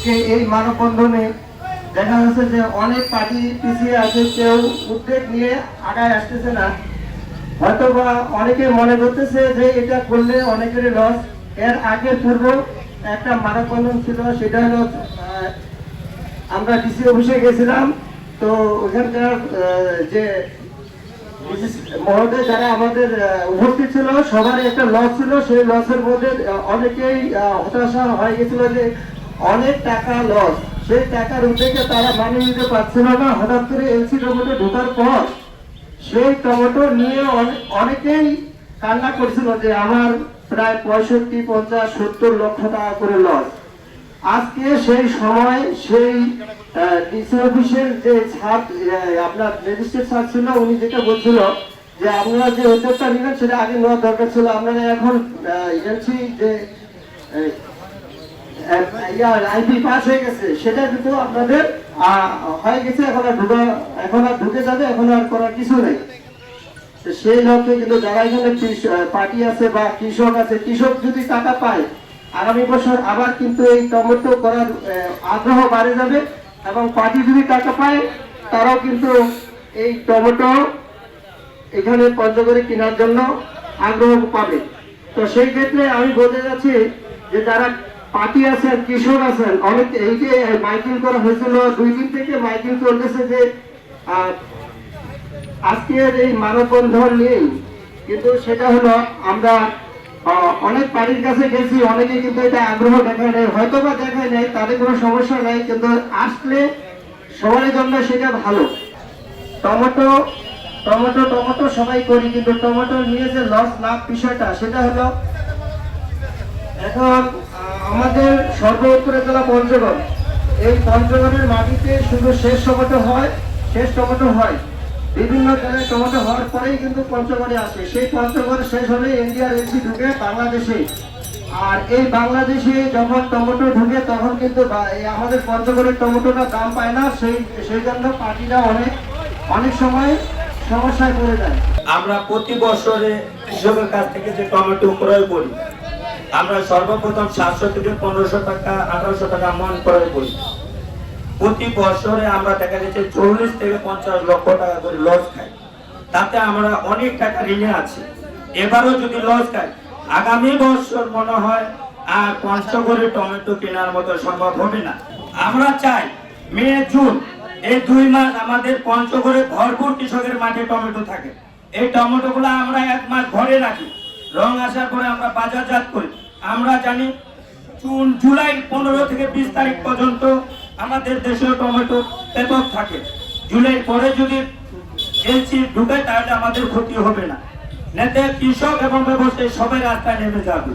আজকে এই মানববন্ধনে দেখা যাচ্ছে যে অনেক পার্টি পিছিয়ে আছে, কেউ উদ্যোগ নিয়ে আগায় আসতেছে না। হয়তো বা অনেকে মনে করতেছে যে এটা করলে অনেকেরই লস। এর আগে পূর্ব একটা মানববন্ধন ছিল, সেটা হলো আমরা ডিসি অফিসে গেছিলাম। তো ওখানকার যে মহোদয় যারা আমাদের উপস্থিত ছিল, সবারই একটা লস ছিল। সেই লসের মধ্যে অনেকেই হতাশা হয়ে গেছিল যে অনেক টাকা লস, সেই টাকার উদ্যোগে তারা মানিয়ে নিতে পারছিল না। হঠাৎ করে এলসি টমেটো ঢোকার পর সেই টমেটো নিয়ে অনেকেই কান্না করছিল যে আমার প্রায় 65, 50, 70 লক্ষ টাকা করে লস। আজকে সেই সময় সেই ডিসি অফিসের যে আপনার রেজিস্ট্রেট স্যার ছিল, উনি যেটা বলছিল যে আপনারা যে উদ্যোগটা নিলেন সেটা আগে নেওয়ার দরকার ছিল। আপনারা এখন এলসি যে আইপি পাস হয়ে গেছে, সেটা কিন্তু আপনাদের হয়ে গেছে, এখন আর ঢুকে যাবে, এখন আর করার কিছু নেই। সেই লক্ষ্যে কিন্তু যারা এখানে পার্টি আছে বা কৃষক আছে, কৃষক যদি টাকা পায় আগামী বছর আবার কিন্তু এই টমেটো করার আগ্রহ বাড়ে যাবে, এবং পার্টি যদি টাকা পায় তারাও কিন্তু এই টমেটো এখানে পঞ্চগড়ে কেনার জন্য আগ্রহ পাবে। তো সেই ক্ষেত্রে আমি বলতে যাচ্ছি যে যারা পার্টি আছেন, কৃষক আছেন, অনেক এই যে মাইকিং করা হয়েছিল, 2 দিন থেকে মাইকিং চলতেছে যে আজকের এই মানববন্ধন নিয়েই, কিন্তু সেটা হলো আমরা অনেক পার্টির কাছে গেছি, অনেকে কিন্তু এটা আগ্রহ দেখায় নেই, হয়তো বা দেখায় নেই, তাদের কোনো সমস্যা নেই, কিন্তু আসলে সবার জন্য সেটা ভালো। টমেটো টমেটো টমেটো সবাই করি, কিন্তু টমেটো নিয়ে যে লস লাভ বিষয়টা, সেটা হলো এখন আমাদের সর্বোত্তরে জেলা পঞ্চগড়, এই পঞ্চগড়ের মাটিতে শুধু শেষ টমেটো হয়। বিভিন্ন জায়গায় টমেটো হওয়ার পরেই কিন্তু পঞ্চগড়ে আসে। সেই পঞ্চগড় শেষ হলে ইন্ডিয়ার এলসি ঢুকে বাংলাদেশে, আর এই বাংলাদেশে যখন টমেটো ঢুকে তখন কিন্তু আমাদের পঞ্চগড়ের টমেটোটা দাম পায় না। সেই জন্য পার্টিরা অনেক সময় সমস্যায় পড়ে যায়। আমরা প্রতি বছরে কৃষকের কাছ থেকে যে টমেটো ক্রয় করি, আমরা সর্বপ্রথম 700 থেকে 1500 টাকা, 1800 টাকা মন ক্রয় করি। প্রতি বছরে আমরা দেখা যাচ্ছে 40 থেকে 50 লক্ষ টাকা করে লস খাই। তাতে আমরা অনেক টাকা ঋণে আছি। এবারও যদি লস খাই, আগামী বছর মনে হয় আর পঞ্চগড়ে টমেটো কেনার মতো সম্ভব হবে না। আমরা চাই মে, জুন এই 2 মাস আমাদের পঞ্চগড়ে ভরপুর কৃষকের মাঠে টমেটো থাকে। এই টমেটোগুলো আমরা 1 মাস ঘরে রাখি, রং আসার পরে আমরা বাজারজাত করি। আমরা জানি জুন, জুলাই 15 থেকে 20 তারিখ পর্যন্ত আমাদের দেশে টমেটো ব্যাপক থাকে। জুলাই পরে যদি এলসি ঢুকে তাহলে আমাদের ক্ষতি হবে না, নেতে কৃষক এবং ব্যবসায়ী সবাই রাস্তায় নেমে যাবে।